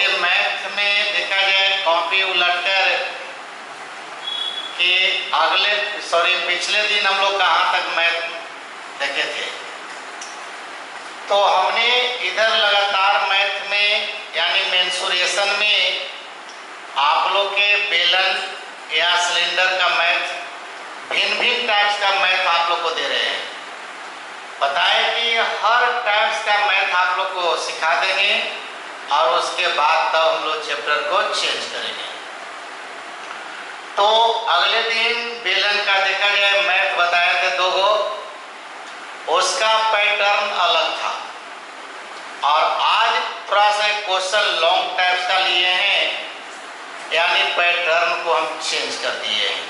क्योंकि मैथ में देखा जाए कॉपी उलटकर कि पिछले दिन हम लोग कहाँ तक मैथ देखे थे, तो हमने इधर लगातार मैथ में यानी मेंसुरेशन में आप लोग के बेलन या सिलेंडर का मैथ, भिन्न भिन्न टाइप्स का मैथ आप लोग को दे रहे हैं। बताएं कि हर टाइप्स का मैथ आप लोग को सिखा देंगे और उसके बाद तब हम लोग चैप्टर को चेंज करेंगे। तो अगले दिन बेलन का देखा जाए मैथ बताए थे 2 गो, उसका पैटर्न अलग था, और आज थोड़ा सा क्वेश्चन लॉन्ग टाइप्स का लिए हैं, यानी पैटर्न को हम चेंज कर दिए हैं।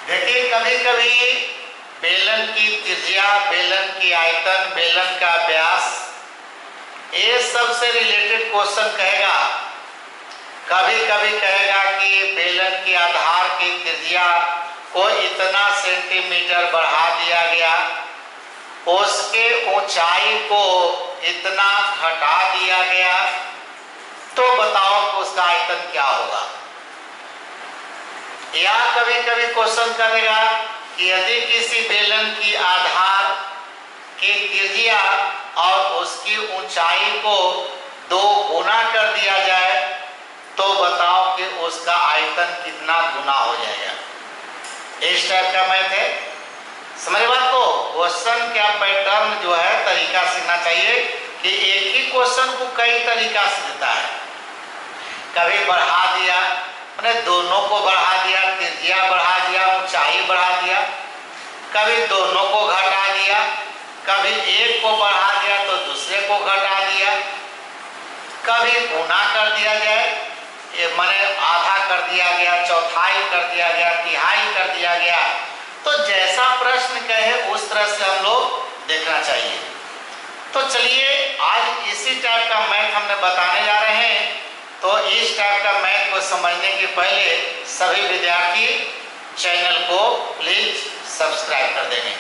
देखिए कभी कभी बेलन की त्रिज्या, बेलन की आयतन, बेलन का व्यास, ये सबसे रिलेटेड क्वेश्चन कहेगा। कभी कभी कहेगा कि बेलन के आधार की त्रिज्या को इतना सेंटीमीटर बढ़ा दिया गया, उसके ऊंचाई को इतना घटा दिया गया, तो बताओ कि उसका आयतन क्या होगा। या कभी कभी क्वेश्चन करेगा कि यदि किसी बेलन की आधार की त्रिज्या और उसकी ऊंचाई को 2 गुना कर दिया जाए, तो बताओ कि उसका आयतन कितना गुना हो जाएगा। इस टाइप का मैथ है, समझ बात को। क्वेश्चन क्या पैटर्न जो है तरीका सीखना चाहिए कि एक ही क्वेश्चन को कई तरीका से देता है। कभी बढ़ा दिया, मैंने दोनों को बढ़ा दिया, त्रिज्या बढ़ा दिया, ऊंचाई बढ़ा दिया, कभी दोनों को घटा दिया, कभी एक को बढ़ा दिया तो दूसरे को घटा दिया, कभी गुना कर दिया जाए, ये माने आधा कर दिया गया, चौथाई कर दिया गया, तिहाई कर दिया गया। तो जैसा प्रश्न कहे उस तरह से हम लोग देखना चाहिए। तो चलिए आज इसी टाइप का मैथ हमने बताने जा रहे हैं। तो इस टाइप का मैथ को समझने के पहले सभी विद्यार्थी चैनल को प्लीज सब्सक्राइब कर देंगे,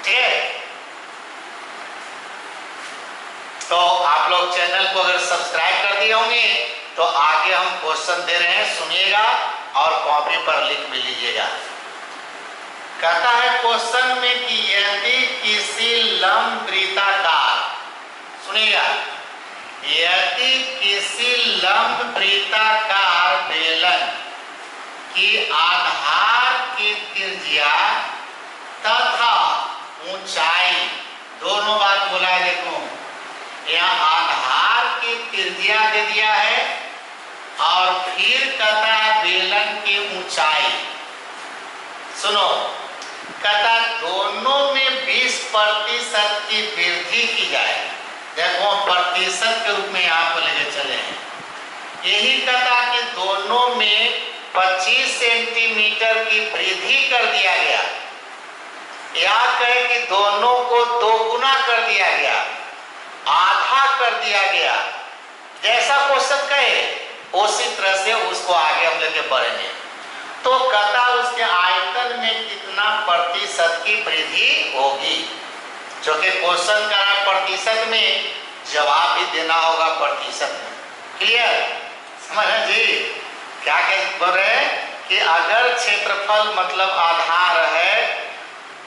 ठीक है। तो आप लोग चैनल को अगर सब्सक्राइब कर दिए होंगे तो आगे हम क्वेश्चन दे रहे हैं, सुनिएगा और कॉपी पर लिख भी लीजिएगा। कहता है क्वेश्चन में कि यदि किसी लंब वृत्ताकार, सुनिएगा, यदि किसी लंब वृत्ताकार बेलन की आधार की त्रिज्या तथा ऊंचाई, दोनों बात बोला है, देखो यहाँ आधार की त्रिज्या दे दिया है और फिर कहता है बेलन की ऊंचाई। सुनो, कहता दोनों में 20% की वृद्धि की जाए। देखो प्रतिशत के रूप में यहाँ पर लेके चले हैं। यही कहता कि दोनों में 25 सेंटीमीटर की वृद्धि कर दिया गया, या कहे कि दोनों को 2 गुना कर दिया गया, आधा कर दिया गया। जैसा क्वेश्चन कहे उसी तरह से उसको आगे हम लेके बढ़ेंगे। तो कहता उसके आयतन में कितना प्रतिशत की वृद्धि होगी, जो कि क्वेश्चन करा प्रतिशत में, जवाब भी देना होगा प्रतिशत में। क्लियर, समझ है जी। क्या बोल रहे हैं कि अगर क्षेत्रफल मतलब आधार है,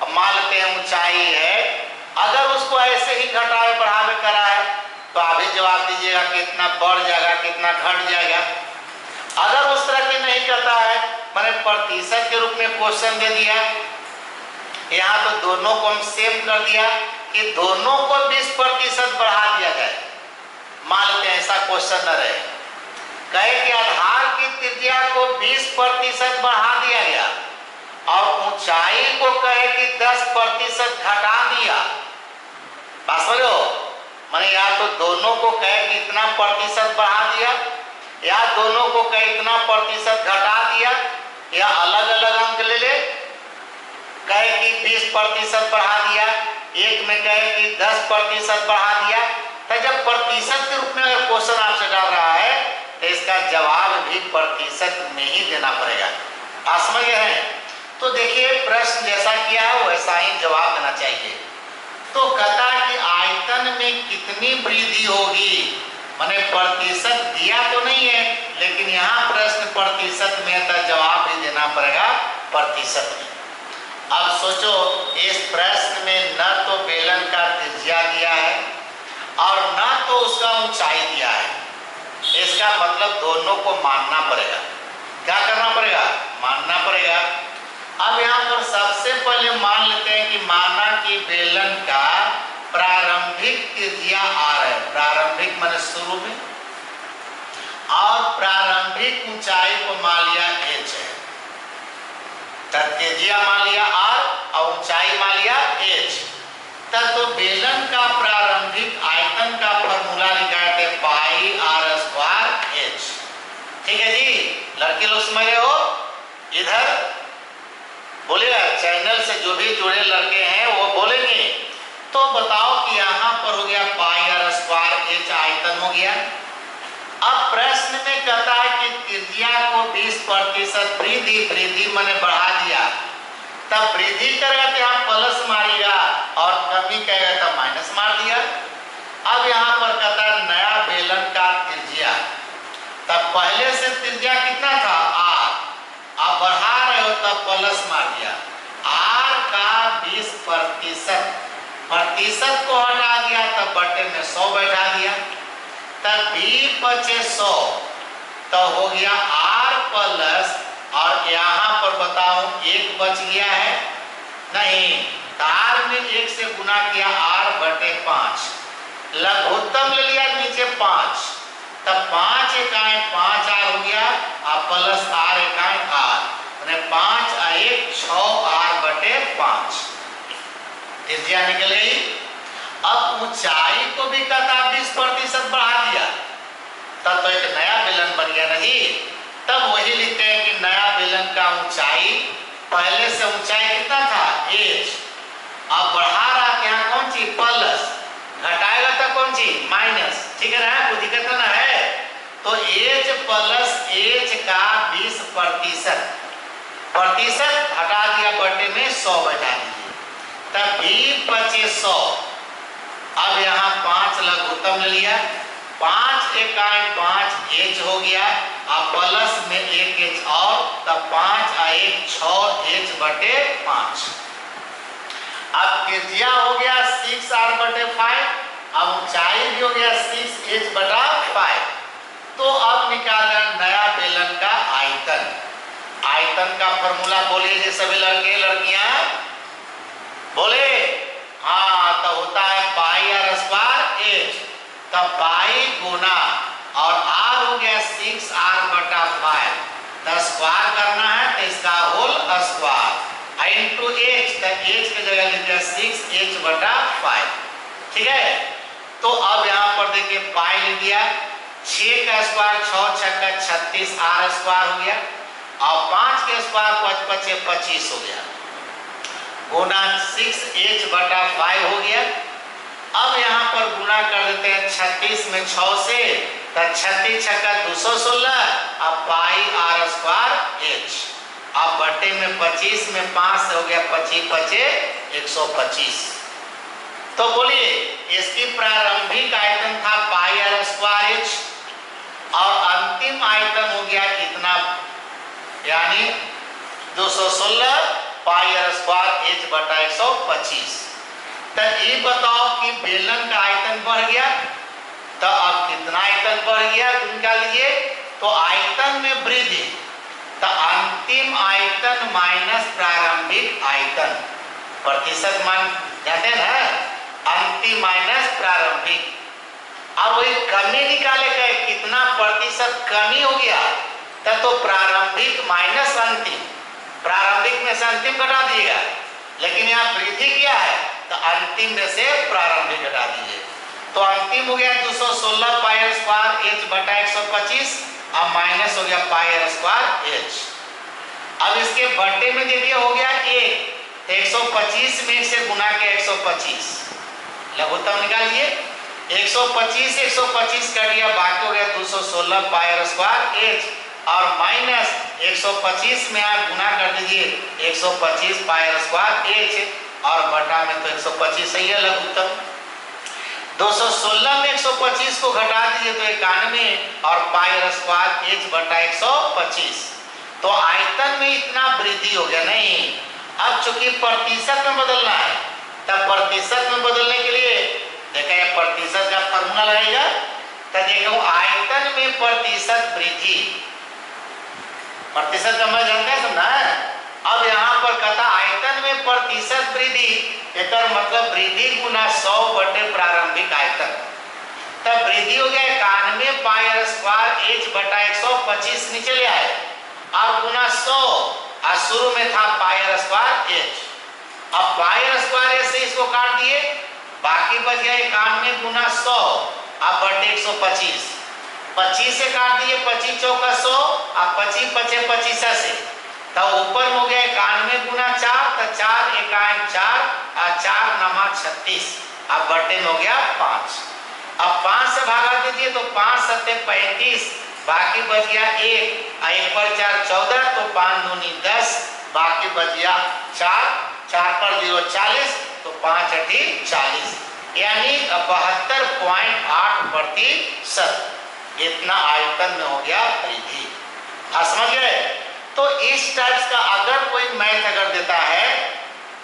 मान लेते हैं ऊंचाई है, अगर उसको ऐसे ही घटावे बढ़ावे करा है तो अभी जवाब दीजिएगा कितना बढ़ जाएगा, कितना घट जाएगा। अगर उस तरह की नहीं करता है, मैंने प्रतिशत के रूप में क्वेश्चन दे दिया, यहाँ तो दोनों को हम सेम कर दिया कि दोनों को 20% बढ़ा दिया जाए। मान लेते हैं ऐसा क्वेश्चन न रहे, कहे कि आधार की त्रिज्या को 20% बढ़ा दिया गया और ऊंचाई को कहे कि 10% घटा दिया। बात समझो, मैंने या तो दोनों को कहे कि इतना प्रतिशत बढ़ा दिया, या दोनों को कहे इतना प्रतिशत घटा दिया, या अलग अलग अंक ले ले, कहे कि 20% बढ़ा दिया, एक में कहे कि 10% बढ़ा दिया। तो जब प्रतिशत के रूप में अगर क्वेश्चन आपसे डाल रहा है तो इसका जवाब भी प्रतिशत में ही देना पड़ेगा। आप समझ गए हैं। तो देखिए प्रश्न जैसा किया है वैसा ही जवाब देना चाहिए। तो कहता है कि आयतन में कितनी वृद्धि होगी, माने प्रतिशत दिया तो नहीं है, लेकिन यहाँ प्रश्न प्रतिशत में था, जवाब भी देना पड़ेगा प्रतिशत में। अब सोचो, इस प्रश्न में न तो बेलन का त्रिज्या दिया है और न तो उसका ऊंचाई दिया है। इसका मतलब दोनों को मानना पड़ेगा। क्या करना पड़ेगा? मानना पड़ेगा। अब यहाँ पर सबसे पहले मान लेते हैं कि माना कि बेलन का प्रारंभिक त्रिज्या r है, प्रारंभिक माने शुरू में, और प्रारंभिक ऊंचाई को मान लिया h है। त्रिज्या मान लिया r और ऊंचाई मान लिया h। तब तो बेलन का प्रारंभिक आयतन का फॉर्मूला लिखा है पाई r स्क्वायर h। ठीक है जी, लड़के लोग समझ रहे हो? इधर बोलेगा, चैनल से जो भी जुड़े लड़के हैं वो बोलेंगे। तो बताओ कि यहाँ पर हो गया पाई r स्क्वायर h आयतन हो गया। अब प्रश्न में कहता है कि त्रिज्या को 20% वृद्धि मैंने बढ़ा दिया, तब वृद्धि करेगा तो यहाँ प्लस मारेगा और कमी करेगा तो माइनस मार दिया। अब यहाँ पर कहता है नया बेलन का त्रिज्या, तब पहले से त्रिज्या कितना था r, अब बढ़ा रहे हो तब प्लस मार दिया। r का 20% प्रतिशत को हटा दिया तब बटे में 100 बैठा दिया, तब 20 बचे 100, तो हो गया r प्लस, और यहाँ पर बताओ 1 बच गया है नहीं, तार में 1 से गुना किया r बटे 5, लघुत्तम ले लिया नीचे 5, तब 5 इकाई 5 r हो गया और प्लस r इकाई r, मैंने 5 और 1 6 r बटे 5 त्रिज्या निकल गई। अब ऊंचाई को भी कहता 20% बढ़ा दिया, तब तो एक नया बेलन बन गया ना जी। तब वही लिखते हैं कि नया बेलन का ऊंचाई, पहले से ऊंचाई कितना था h, अब बढ़ा रहा कि यहाँ कौन सी प्लस, घटाएगा तो कौन सी माइनस। ठीक है ना, कोई दिक्कत ना है। तो h प्लस h का 20% प्रतिशत हटा दिया, बटे में 100 बैठा दीजिए, तब 20 बचे 100। अब यहाँ 5 लघुत्तम ले लिया, 5 इकाई 5 h हो गया और प्लस में 1 h और, तब 5 और 1 6 h बटे 5। अब त्रिज्या हो गया 6r बटे 5, अब ऊंचाई भी हो गया 6h बटा 5। तो अब निकालना नया बेलन का आयतन। आयतन का फॉर्मूला बोलिए जी सभी लड़के लड़कियां बोले। हाँ, तो होता है पाई r स्क्वायर h, तब पाई गुना और r हो गया 6r बटा 5, तो स्क्वायर करना है तो इसका होल स्क्वायर इनटू h, तो h की जगह लिख दिया 6h बटा 5। ठीक है, तो अब यहाँ पर देखिए पाई लिख दिया, 6 का स्क्वायर 6 6 का 36 r स्क्वायर हो गया और 5 के स्क्वायर 5 5 25 हो गया, गुना 6h बटा 5 हो गया। अब यहाँ पर गुना कर देते हैं 36 में 6 से, तो 36 छक्का 216, अब पाई r स्क्वायर h, अब बटे में 25 में 5 से हो गया 25 बचे 125। तो बोलिए इसकी प्रारंभिक आयतन था पाई r स्क्वायर h और अंतिम आयतन हो गया कितना, यानी 216 पाई r स्क्वायर h बटा 125। तो ये बताओ कि बेलन का आयतन बढ़ गया, तो अब कितना आयतन बढ़ गया निकाल लीजिए। तो आयतन में वृद्धि, तो अंतिम आयतन माइनस प्रारंभिक आयतन, प्रतिशत मान जाते हैं ना, अंतिम माइनस प्रारंभिक। अब वही कमी निकाले गए, कितना प्रतिशत कमी हो गया, तो प्रारंभिक माइनस अंतिम, प्रारंभिक में से अंतिम घटा दिएगा, लेकिन यहाँ वृद्धि क्या है तो अंतिम में से प्रारंभिक घटा दीजिए। तो अंतिम हो गया 216 पाई r स्क्वायर h बटा 125, अब माइनस हो गया पाई r स्क्वायर h। अब इसके बटे में देखिए हो गया 1, तो 125 में से गुना के 125, लघुत्तम निकालिए, 125 125 कर दिया, बाकी हो गया 216 पाई r स्क्वायर h और माइनस 125 में आप गुना कर दीजिए 125 पाई r स्क्वायर h और बटा में तो 125 सही है लघुत्तम। 216 में 125 को घटा दीजिए तो 91 और पाई स्क्वायर h बटा 125। तो आयतन में इतना वृद्धि हो गया। नहीं, अब चूंकि प्रतिशत में बदलना है, तब प्रतिशत में बदलने के लिए देखें प्रतिशत का फॉर्मूला लगाएगा। तो देखो आयतन में प्रतिशत वृद्धि, प्रतिशत का मैं जानते हैं समझना है। अब यहाँ पर कहता आयतन में प्रतिशत वृद्धि, एक मतलब वृद्धि गुना 100 बटे प्रारंभिक आयतन। तब वृद्धि हो गया 91 पाई स्क्वायर h बटा 125 नीचे ले आए और गुना 100 और शुरू में था पाई स्क्वायर h। अब पाई स्क्वायर h से इसको काट दिए, बाकी बच गया 91 गुना 100 अब बटे 125। 25 से काट दिए, 25 चौका 100 और 25 बचे 25 से, तब ऊपर हो गया 91 गुना 4 तो 4 एकाएक 4 और 4 नमा 36 अब बटे में हो गया 5। अब 5 से भागा दीजिए तो 5 सत्ते 35, बाकी बच गया 1 और 1 पर 4 14 तो 5 दूनी 10, बाकी बच गया 4, 4 पर 0 40 तो 5 अठी 40, यानी 72.8% इतना आयतन में हो गया वृद्धि। समझ गए? तो इस टाइप्स का अगर कोई मैथ अगर देता है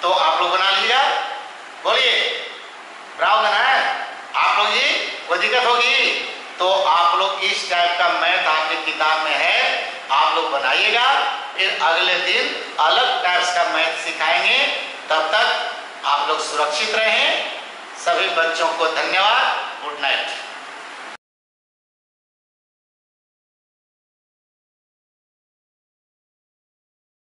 तो आप लोग बना लीजिएगा। बोलिए ब्राव बना है आप लोग जी, कोई दिक्कत होगी तो आप लोग इस टाइप का मैथ आपकी किताब में है, आप लोग बनाइएगा। फिर अगले दिन अलग टाइप्स का मैथ सिखाएंगे। तब तक आप लोग सुरक्षित रहें। सभी बच्चों को धन्यवाद। Good night.